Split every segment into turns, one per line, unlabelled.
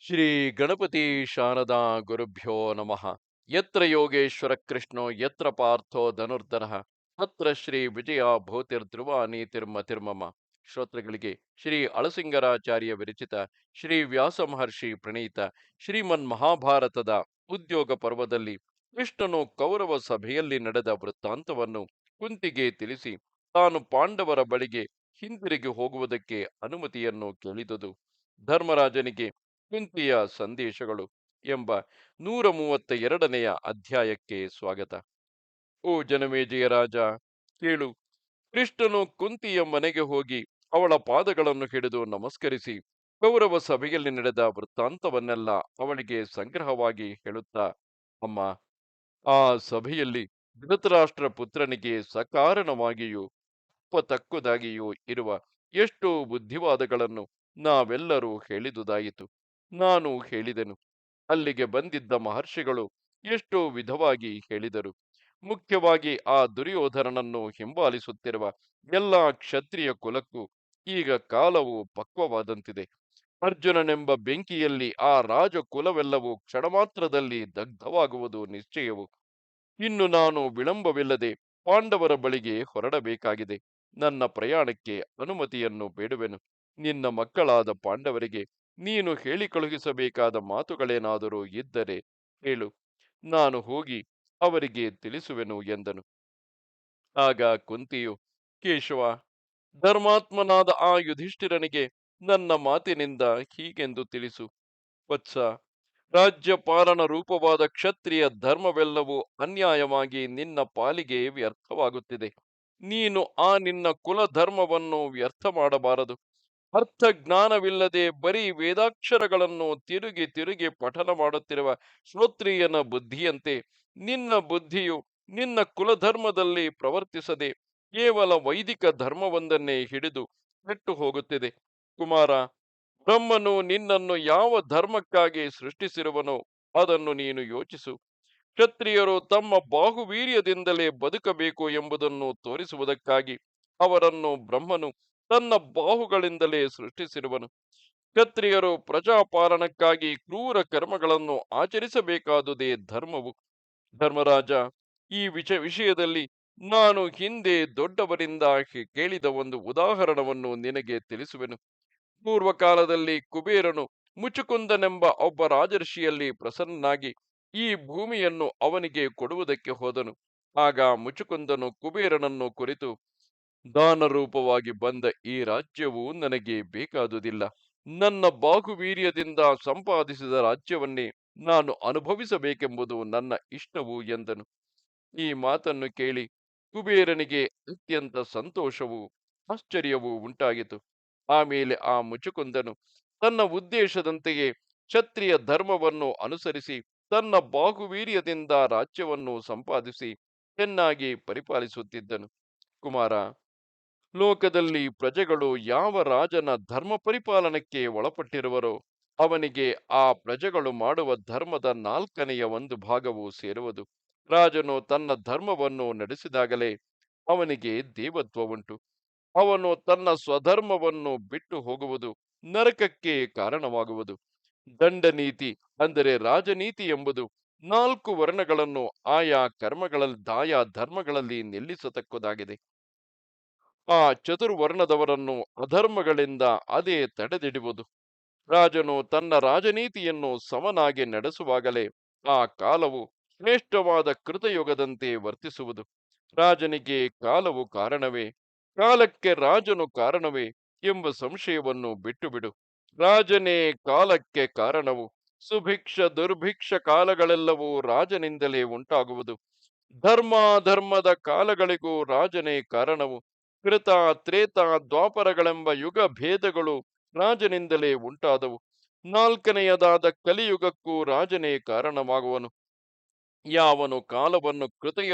ಶ್ರೀ ಗಣಪತಿ ಶಾರದಾ ಗುರುಭ್ಯೋ ನಮಃ. ಯತ್ರ ಯೋಗೇಶ್ವರ ಕೃಷ್ಣೋ ಯತ್ರ ಪಾರ್ಥೋ ಧನುರ್ಧರಃ ತತ್ರ ಶ್ರೀ ವಿಜಯ ಭೂತಿರ್ಧ್ರುವ ನೀತಿರ್ಮತಿರ್ಮಮ. ಶ್ರೋತೃಗಳಿಗೆ ಶ್ರೀ ಅಳಸಿಂಗರಾಚಾರ್ಯ ವಿರಚಿತ ಶ್ರೀ ವ್ಯಾಸ ಮಹರ್ಷಿ ಪ್ರಣೀತ ಶ್ರೀಮನ್ ಮಹಾಭಾರತದ ಉದ್ಯೋಗ ಪರ್ವದಲ್ಲಿ ಕೃಷ್ಣನು ಕೌರವ ಸಭೆಯಲ್ಲಿ ನಡೆದ ವೃತ್ತಾಂತವನ್ನು ಕುಂತಿಗೆ ತಿಳಿಸಿ ತಾನು ಪಾಂಡವರ ಬಳಿಗೆ ಹಿಂದಿರುಗಿ ಹೋಗುವುದಕ್ಕೆ ಅನುಮತಿಯನ್ನು ಕೇಳಿದುದು. ಧರ್ಮರಾಜನಿಗೆ ಕುಂತಿಯ ಸಂದೇಶಗಳು ಎಂಬ 132ನೆಯ ಅಧ್ಯಾಯಕ್ಕೆ ಸ್ವಾಗತ. ಓ ಜನಮೇಜಯ ರಾಜ, ಕೇಳು. ಕೃಷ್ಣನು ಕುಂತಿಯ ಮನೆಗೆ ಹೋಗಿ ಅವಳ ಪಾದಗಳನ್ನು ಹಿಡಿದು ನಮಸ್ಕರಿಸಿ ಕೌರವ ಸಭೆಯಲ್ಲಿ ನಡೆದ ವೃತ್ತಾಂತವನ್ನೆಲ್ಲ ಅವಳಿಗೆ ಸಂಗ್ರಹವಾಗಿ ಹೇಳುತ್ತಾ, ಅಮ್ಮ, ಆ ಸಭೆಯಲ್ಲಿ ಧೃತರಾಷ್ಟ್ರ ಪುತ್ರನಿಗೆ ಸಕಾರಣವಾಗಿಯೂ ತಕ್ಕುದಾಗಿಯೂ ಇರುವ ಎಷ್ಟೋ ಬುದ್ಧಿವಾದಗಳನ್ನು ನಾವೆಲ್ಲರೂ ಹೇಳಿದುದಾಯಿತು. ನಾನು ಹೇಳಿದೆನು. ಅಲ್ಲಿಗೆ ಬಂದಿದ್ದ ಮಹರ್ಷಿಗಳು ಎಷ್ಟೋ ವಿಧವಾಗಿ ಹೇಳಿದರು. ಮುಖ್ಯವಾಗಿ ಆ ದುರ್ಯೋಧನನನ್ನು ಹಿಂಬಾಲಿಸುತ್ತಿರುವ ಎಲ್ಲ ಕ್ಷತ್ರಿಯ ಕುಲಕ್ಕೂ ಈಗ ಕಾಲವು ಪಕ್ವವಾದಂತಿದೆ. ಅರ್ಜುನನೆಂಬ ಬೆಂಕಿಯಲ್ಲಿ ಆ ರಾಜ ಕುಲವೆಲ್ಲವೂ ಕ್ಷಣಮಾತ್ರದಲ್ಲಿ ದಗ್ಧವಾಗುವುದು ನಿಶ್ಚಯವು. ಇನ್ನು ನಾನು ವಿಳಂಬವಿಲ್ಲದೆ ಪಾಂಡವರ ಬಳಿಗೆ ಹೊರಡಬೇಕಾಗಿದೆ. ನನ್ನ ಪ್ರಯಾಣಕ್ಕೆ ಅನುಮತಿಯನ್ನು ಬೇಡುವೆನು. ನಿನ್ನ ಮಕ್ಕಳಾದ ಪಾಂಡವರಿಗೆ ನೀನು ಹೇಳಿ ಕಳುಹಿಸಬೇಕಾದ ಮಾತುಗಳೇನಾದರೂ ಇದ್ದರೆ ಹೇಳು, ನಾನು ಹೋಗಿ ಅವರಿಗೆ ತಿಳಿಸುವೆನು ಎಂದನು. ಆಗ ಕುಂತಿಯು, ಕೇಶವ, ಧರ್ಮಾತ್ಮನಾದ ಆ ಯುಧಿಷ್ಠಿರನಿಗೆ ನನ್ನ ಮಾತಿನಿಂದ ಹೀಗೆಂದು ತಿಳಿಸು. ವತ್ಸ, ರಾಜ್ಯಪಾಲನ ರೂಪವಾದ ಕ್ಷತ್ರಿಯ ಧರ್ಮವೆಲ್ಲವೂ ಅನ್ಯಾಯವಾಗಿ ನಿನ್ನ ಪಾಲಿಗೆ ವ್ಯರ್ಥವಾಗುತ್ತಿದೆ. ನೀನು ಆ ನಿನ್ನ ಕುಲ ಧರ್ಮವನ್ನು ವ್ಯರ್ಥ ಮಾಡಬಾರದು. ಅರ್ಥ ಜ್ಞಾನವಿಲ್ಲದೆ ಬರೀ ವೇದಾಕ್ಷರಗಳನ್ನು ತಿರುಗಿ ತಿರುಗಿ ಪಠನ ಮಾಡುತ್ತಿರುವ ಶ್ರೋತ್ರಿಯನ ಬುದ್ಧಿಯಂತೆ ನಿನ್ನ ಬುದ್ಧಿಯು ನಿನ್ನ ಕುಲಧರ್ಮದಲ್ಲಿ ಪ್ರವರ್ತಿಸದೆ ಕೇವಲ ವೈದಿಕ ಧರ್ಮವೊಂದನ್ನೇ ಹಿಡಿದು ಕೆಟ್ಟು ಹೋಗುತ್ತಿದೆ. ಕುಮಾರ, ಬ್ರಹ್ಮನು ನಿನ್ನನ್ನು ಯಾವ ಧರ್ಮಕ್ಕಾಗಿ ಸೃಷ್ಟಿಸಿರುವನೋ ಅದನ್ನು ನೀನು ಯೋಚಿಸು. ಕ್ಷತ್ರಿಯರು ತಮ್ಮ ಬಾಹುವೀರ್ಯದಿಂದಲೇ ಬದುಕಬೇಕು ಎಂಬುದನ್ನು ತೋರಿಸುವುದಕ್ಕಾಗಿ ಅವರನ್ನು ಬ್ರಹ್ಮನು ತನ್ನ ಬಾಹುಗಳಿಂದಲೇ ಸೃಷ್ಟಿಸಿರುವನು. ಕ್ಷತ್ರಿಯರು ಪ್ರಜಾಪಾಲನಕ್ಕಾಗಿ ಕ್ರೂರ ಕರ್ಮಗಳನ್ನು ಆಚರಿಸಬೇಕಾದುದೇ ಧರ್ಮವು. ಧರ್ಮರಾಜ, ಈ ವಿಷಯದಲ್ಲಿ ನಾನು ಹಿಂದೆ ದೊಡ್ಡವರಿಂದ ಕೇಳಿದ ಒಂದು ಉದಾಹರಣವನ್ನು ನಿನಗೆ ತಿಳಿಸುವೆನು. ಪೂರ್ವಕಾಲದಲ್ಲಿ ಕುಬೇರನು ಮುಚುಕುಂದನೆಂಬ ಒಬ್ಬ ರಾಜರ್ಷಿಯಲ್ಲಿ ಪ್ರಸನ್ನನಾಗಿ ಈ ಭೂಮಿಯನ್ನು ಅವನಿಗೆ ಕೊಡುವುದಕ್ಕೆ ಹೋದನು. ಆಗ ಮುಚುಕುಂದನು ಕುಬೇರನನ್ನು ಕುರಿತು, ದಾನ ರೂಪವಾಗಿ ಬಂದ ಈ ರಾಜ್ಯವು ನನಗೆ ಬೇಕಾದುದಿಲ್ಲ. ನನ್ನ ಬಾಹುವೀರ್ಯದಿಂದ ಸಂಪಾದಿಸಿದ ರಾಜ್ಯವನ್ನೇ ನಾನು ಅನುಭವಿಸಬೇಕೆಂಬುದು ನನ್ನ ಇಷ್ಟವು ಎಂದನು. ಈ ಮಾತನ್ನು ಕೇಳಿ ಕುಬೇರನಿಗೆ ಅತ್ಯಂತ ಸಂತೋಷವೂ ಆಶ್ಚರ್ಯವೂ ಉಂಟಾಗಿತು. ಆಮೇಲೆ ಆ ಮುಚುಕುಂದನು ತನ್ನ ಉದ್ದೇಶದಂತೆಯೇ ಕ್ಷತ್ರಿಯ ಧರ್ಮವನ್ನು ಅನುಸರಿಸಿ ತನ್ನ ಬಾಹುವೀರ್ಯದಿಂದ ರಾಜ್ಯವನ್ನು ಸಂಪಾದಿಸಿ ಚೆನ್ನಾಗಿ ಪರಿಪಾಲಿಸುತ್ತಿದ್ದನು. ಕುಮಾರ, ಲೋಕದಲ್ಲಿ ಪ್ರಜೆಗಳು ಯಾವ ರಾಜನ ಧರ್ಮ ಪರಿಪಾಲನಕ್ಕೆ ಒಳಪಟ್ಟಿರುವರೋ ಅವನಿಗೆ ಆ ಪ್ರಜೆಗಳು ಮಾಡುವ ಧರ್ಮದ 4ನೇ ಒಂದು ಭಾಗವು ಸೇರುವುದು. ರಾಜನು ತನ್ನ ಧರ್ಮವನ್ನು ನಡೆಸಿದಾಗಲೇ ಅವನಿಗೆ ದೇವತ್ವ ಉಂಟು. ಅವನು ತನ್ನ ಸ್ವಧರ್ಮವನ್ನು ಬಿಟ್ಟು ಹೋಗುವುದು ನರಕಕ್ಕೆ ಕಾರಣವಾಗುವುದು. ದಂಡನೀತಿ ಅಂದರೆ ರಾಜನೀತಿ ಎಂಬುದು 4 ವರ್ಣಗಳನ್ನು ಆಯಾ ಧರ್ಮಗಳಲ್ಲಿ ನಿಲ್ಲಿಸತಕ್ಕದಾಗಿದೆ. ಆ ಚತುರ್ವರ್ಣದವರನ್ನು ಅಧರ್ಮಗಳಿಂದ ಅದೇ ತಡೆದಿಡುವುದು. ರಾಜನು ತನ್ನ ರಾಜನೀತಿಯನ್ನು ಸಮನಾಗಿ ನಡೆಸುವಾಗಲೇ ಆ ಕಾಲವು ಶ್ರೇಷ್ಠವಾದ ಕೃತಯುಗದಂತೆ ವರ್ತಿಸುವುದು. ರಾಜನಿಗೆ ಕಾಲವು ಕಾರಣವೇ, ಕಾಲಕ್ಕೆ ರಾಜನು ಕಾರಣವೇ ಎಂಬ ಸಂಶಯವನ್ನು ಬಿಟ್ಟುಬಿಡು. ರಾಜನೇ ಕಾಲಕ್ಕೆ ಕಾರಣವು. ಸುಭಿಕ್ಷ ದುರ್ಭಿಕ್ಷ ಕಾಲಗಳೆಲ್ಲವೂ ರಾಜನಿಂದಲೇ ಉಂಟಾಗುವುದು. ಧರ್ಮಾಧರ್ಮದ ಕಾಲಗಳಿಗೂ ರಾಜನೇ ಕಾರಣವು. ಕೃತ ತ್ರೇತ ದ್ವಾಪರಗಳೆಂಬ ಯುಗ ಭೇದಗಳು ರಾಜನಿಂದಲೇ ಉಂಟಾದವು. 4ನೆಯದಾದ ಕಲಿಯುಗಕ್ಕೂ ರಾಜನೇ ಕಾರಣವಾಗುವನು. ಯಾವನು ಕಾಲವನ್ನು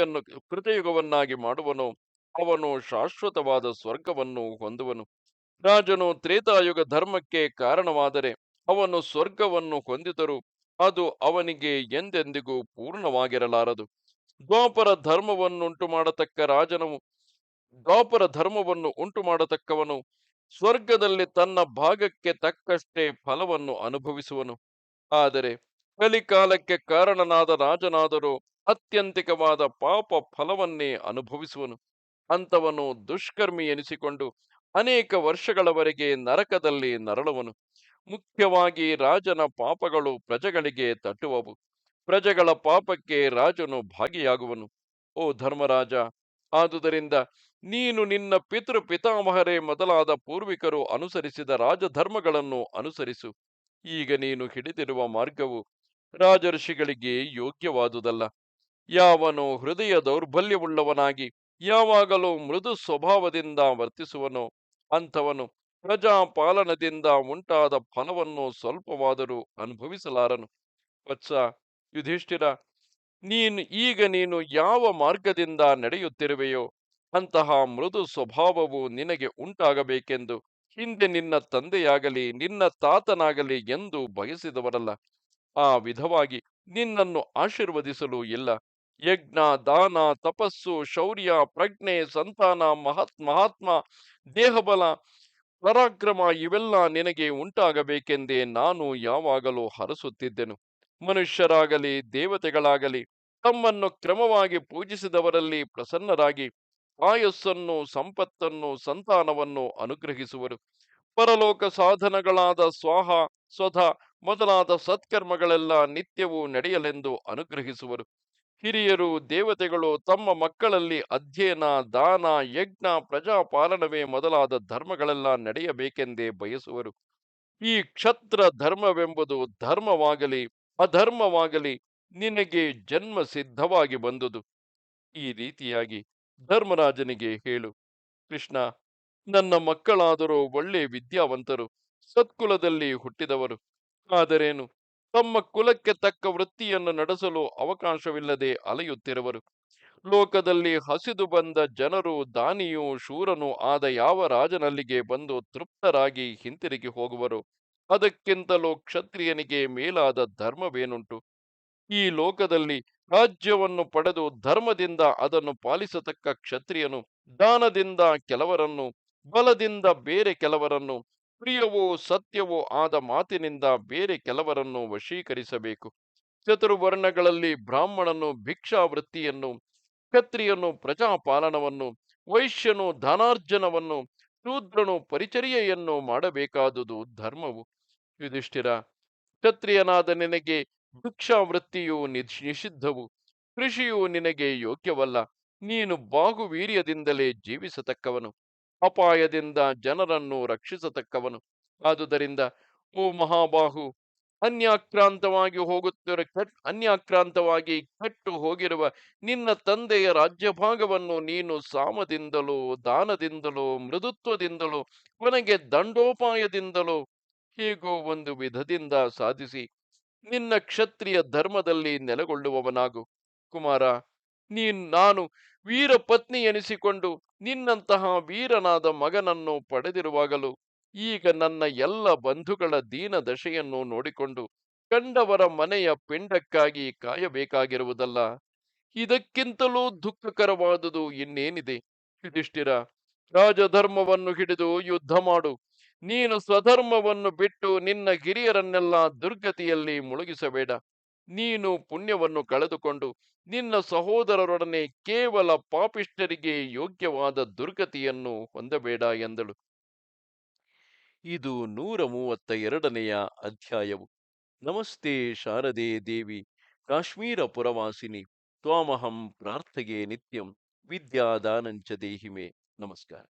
ಕೃತಯುಗವನ್ನಾಗಿ ಮಾಡುವನೋ ಅವನು ಶಾಶ್ವತವಾದ ಸ್ವರ್ಗವನ್ನು ಹೊಂದುವನು. ರಾಜನು ತ್ರೇತಾಯುಗ ಧರ್ಮಕ್ಕೆ ಕಾರಣವಾದರೆ ಅವನು ಸ್ವರ್ಗವನ್ನು ಹೊಂದಿದರೂ ಅದು ಅವನಿಗೆ ಎಂದೆಂದಿಗೂ ಪೂರ್ಣವಾಗಿರಲಾರದು. ದ್ವಾಪರ ಧರ್ಮವನ್ನುಂಟು ಮಾಡತಕ್ಕ ರಾಜನು ದ್ವಾಪರ ಧರ್ಮವನ್ನು ಉಂಟು ಮಾಡತಕ್ಕವನು ಸ್ವರ್ಗದಲ್ಲಿ ತನ್ನ ಭಾಗಕ್ಕೆ ತಕ್ಕಷ್ಟೇ ಫಲವನ್ನು ಅನುಭವಿಸುವನು. ಆದರೆ ಕಲಿಕಾಲಕ್ಕೆ ಕಾರಣನಾದ ರಾಜನಾದರೂ ಅತ್ಯಂತಿಕವಾದ ಪಾಪ ಫಲವನ್ನೇ ಅನುಭವಿಸುವನು. ಅಂಥವನು ದುಷ್ಕರ್ಮಿ ಎನಿಸಿಕೊಂಡು ಅನೇಕ ವರ್ಷಗಳವರೆಗೆ ನರಕದಲ್ಲಿ ನರಳುವನು. ಮುಖ್ಯವಾಗಿ ರಾಜನ ಪಾಪಗಳು ಪ್ರಜೆಗಳಿಗೆ ತಟ್ಟುವವು. ಪ್ರಜೆಗಳ ಪಾಪಕ್ಕೆ ರಾಜನು ಭಾಗಿಯಾಗುವನು. ಓ ಧರ್ಮರಾಜ, ಆದುದರಿಂದ ನೀನು ನಿನ್ನ ಪಿತಾಮಹರೇ ಮೊದಲಾದ ಪೂರ್ವಿಕರು ಅನುಸರಿಸಿದ ರಾಜಧರ್ಮಗಳನ್ನು ಅನುಸರಿಸು. ಈಗ ನೀನು ಹಿಡಿದಿರುವ ಮಾರ್ಗವು ರಾಜಋಷಿಗಳಿಗೆ ಯೋಗ್ಯವಾದುದಲ್ಲ. ಯಾವನು ಹೃದಯ ದೌರ್ಬಲ್ಯವುಳ್ಳವನಾಗಿ ಯಾವಾಗಲೂ ಮೃದು ಸ್ವಭಾವದಿಂದ ವರ್ತಿಸುವನೋ ಅಂಥವನು ಪ್ರಜಾಪಾಲನದಿಂದ ಉಂಟಾದ ಫಲವನ್ನು ಸ್ವಲ್ಪವಾದರೂ ಅನುಭವಿಸಲಾರನು. ವತ್ಸ ಯುಧಿಷ್ಠಿರ, ನೀನು ಯಾವ ಮಾರ್ಗದಿಂದ ನಡೆಯುತ್ತಿರುವೆಯೋ ಅಂತಹ ಮೃದು ಸ್ವಭಾವವು ನಿನಗೆ ಉಂಟಾಗಬೇಕೆಂದು ಹಿಂದೆ ನಿನ್ನ ತಂದೆಯಾಗಲಿ ನಿನ್ನ ತಾತನಾಗಲಿ ಎಂದು ಬಯಸಿದವರಲ್ಲ. ಆ ವಿಧವಾಗಿ ನಿನ್ನನ್ನು ಆಶೀರ್ವದಿಸಲು ಇಲ್ಲ. ಯಜ್ಞ, ದಾನ, ತಪಸ್ಸು, ಶೌರ್ಯ, ಪ್ರಜ್ಞೆ, ಸಂತಾನ, ಮಹಾತ್ಮ, ದೇಹಬಲ, ಪರಾಕ್ರಮ ಇವೆಲ್ಲ ನಿನಗೆ ಉಂಟಾಗಬೇಕೆಂದೇ ನಾನು ಯಾವಾಗಲೂ ಹರಸುತ್ತಿದ್ದೆನು. ಮನುಷ್ಯರಾಗಲಿ ದೇವತೆಗಳಾಗಲಿ ತಮ್ಮನ್ನು ಕ್ರಮವಾಗಿ ಪೂಜಿಸಿದವರಲ್ಲಿ ಪ್ರಸನ್ನರಾಗಿ ಆಯಸ್ಸನ್ನು, ಸಂಪತ್ತನ್ನು, ಸಂತಾನವನ್ನು ಅನುಗ್ರಹಿಸುವರು. ಪರಲೋಕ ಸಾಧನಗಳಾದ ಸ್ವಾಹ, ಸ್ವಧ ಮೊದಲಾದ ಸತ್ಕರ್ಮಗಳೆಲ್ಲ ನಿತ್ಯವೂ ನಡೆಯಲೆಂದು ಅನುಗ್ರಹಿಸುವರು. ಹಿರಿಯರು ದೇವತೆಗಳು ತಮ್ಮ ಮಕ್ಕಳಲ್ಲಿ ಅಧ್ಯಯನ, ದಾನ, ಯಜ್ಞ, ಪ್ರಜಾಪಾಲನವೇ ಮೊದಲಾದ ಧರ್ಮಗಳೆಲ್ಲ ನಡೆಯಬೇಕೆಂದೇ ಬಯಸುವರು. ಈ ಕ್ಷತ್ರ ಧರ್ಮವೆಂಬುದು ಧರ್ಮವಾಗಲಿ ಅಧರ್ಮವಾಗಲಿ ನಿನಗೆ ಜನ್ಮ ಸಿದ್ಧವಾಗಿ ಬಂದುದು. ಈ ರೀತಿಯಾಗಿ ಧರ್ಮರಾಜನಿಗೆ ಹೇಳು. ಕೃಷ್ಣ, ನನ್ನ ಮಕ್ಕಳಾದರೂ ಒಳ್ಳೆ ವಿದ್ಯಾವಂತರು, ಸತ್ಕುಲದಲ್ಲಿ ಹುಟ್ಟಿದವರು. ಆದರೇನು, ತಮ್ಮ ಕುಲಕ್ಕೆ ತಕ್ಕ ವೃತ್ತಿಯನ್ನು ನಡೆಸಲು ಅವಕಾಶವಿಲ್ಲದೆ ಅಲೆಯುತ್ತಿರುವರು. ಲೋಕದಲ್ಲಿ ಹಸಿದು ಬಂದ ಜನರು ದಾನಿಯೂ ಶೂರನೂ ಆದ ಯಾವ ರಾಜನಲ್ಲಿಗೆ ಬಂದು ತೃಪ್ತರಾಗಿ ಹಿಂತಿರುಗಿ ಹೋಗುವರು. ಅದಕ್ಕಿಂತಲೂ ಕ್ಷತ್ರಿಯನಿಗೆ ಮೇಲಾದ ಧರ್ಮವೇನುಂಟು? ಈ ಲೋಕದಲ್ಲಿ ರಾಜ್ಯವನ್ನು ಪಡೆದು ಧರ್ಮದಿಂದ ಅದನ್ನು ಪಾಲಿಸತಕ್ಕ ಕ್ಷತ್ರಿಯನು ದಾನದಿಂದ ಕೆಲವರನ್ನು, ಬಲದಿಂದ ಬೇರೆ ಕೆಲವರನ್ನು, ಪ್ರಿಯವೋ ಸತ್ಯವೋ ಆದ ಮಾತಿನಿಂದ ಬೇರೆ ಕೆಲವರನ್ನು ವಶೀಕರಿಸಬೇಕು. ಚತುರ್ವರ್ಣಗಳಲ್ಲಿ ಬ್ರಾಹ್ಮಣನು ಭಿಕ್ಷಾವೃತ್ತಿಯನ್ನು, ಕ್ಷತ್ರಿಯನು ಪ್ರಜಾಪಾಲನವನ್ನು, ವೈಶ್ಯನು ಧನಾರ್ಜನವನ್ನು, ಶೂದ್ರನು ಪರಿಚರ್ಯೆಯನ್ನು ಮಾಡಬೇಕಾದುದು ಧರ್ಮವು. ಯುಧಿಷ್ಠಿರ, ಕ್ಷತ್ರಿಯನಾದ ನಿನಗೆ ಭಿಕ್ಷಾವೃತ್ತಿಯು ನಿಷಿದ್ಧವು, ಕೃಷಿಯು ನಿನಗೆ ಯೋಗ್ಯವಲ್ಲ. ನೀನು ಬಾಹುವೀರ್ಯದಿಂದಲೇ ಜೀವಿಸತಕ್ಕವನು, ಅಪಾಯದಿಂದ ಜನರನ್ನು ರಕ್ಷಿಸತಕ್ಕವನು. ಆದುದರಿಂದ ಓ ಮಹಾಬಾಹು, ಅನ್ಯಾಕ್ರಾಂತವಾಗಿ ಕೆಟ್ಟು ಹೋಗಿರುವ ನಿನ್ನ ತಂದೆಯ ರಾಜ್ಯಭಾಗವನ್ನು ನೀನು ಸಾಮದಿಂದಲೋ, ದಾನದಿಂದಲೋ, ಮೃದುತ್ವದಿಂದಲೋ, ಕೊನೆಗೆ ದಂಡೋಪಾಯದಿಂದಲೋ ಹೇಗೋ ಒಂದು ವಿಧದಿಂದ ಸಾಧಿಸಿ ನಿನ್ನ ಕ್ಷತ್ರಿಯ ಧರ್ಮದಲ್ಲಿ ನೆಲೆಗೊಳ್ಳುವವನಾಗು. ಕುಮಾರ, ನಾನು ವೀರ ಪತ್ನಿ ಎನಿಸಿಕೊಂಡು ನಿನ್ನಂತಹ ವೀರನಾದ ಮಗನನ್ನು ಪಡೆದಿರುವಾಗಲೂ ಈಗ ನನ್ನ ಎಲ್ಲ ಬಂಧುಗಳ ದೀನ ದಶೆಯನ್ನು ನೋಡಿಕೊಂಡು ಕಂಡವರ ಮನೆಯ ಪಿಂಡಕ್ಕಾಗಿ ಕಾಯಬೇಕಾಗಿರುವುದಲ್ಲ. ಇದಕ್ಕಿಂತಲೂ ದುಃಖಕರವಾದುದು ಇನ್ನೇನಿದೆ? ಯುಧಿಷ್ಠಿರ, ರಾಜಧರ್ಮವನ್ನು ಹಿಡಿದು ಯುದ್ಧ ಮಾಡು. ನೀನು ಸ್ವಧರ್ಮವನ್ನು ಬಿಟ್ಟು ನಿನ್ನ ಹಿರಿಯರನ್ನೆಲ್ಲ ದುರ್ಗತಿಯಲ್ಲಿ ಮುಳುಗಿಸಬೇಡ. ನೀನು ಪುಣ್ಯವನ್ನು ಕಳೆದುಕೊಂಡು ನಿನ್ನ ಸಹೋದರರೊಡನೆ ಕೇವಲ ಪಾಪಿಷ್ಠರಿಗೆ ಯೋಗ್ಯವಾದ ದುರ್ಗತಿಯನ್ನು ಹೊಂದಬೇಡ ಎಂದಳು. ಇದು 132ನೆಯ ಅಧ್ಯಾಯವು. ನಮಸ್ತೆ ಶಾರದೆ ದೇವಿ, ಕಾಶ್ಮೀರ ಪುರವಾಸಿನಿ, ತ್ವಾಮಹಂ ಪ್ರಾರ್ಥಗೆ ನಿತ್ಯಂ, ವಿದ್ಯಾದಾನಂಚ ದೇಹಿಮೆ. ನಮಸ್ಕಾರ.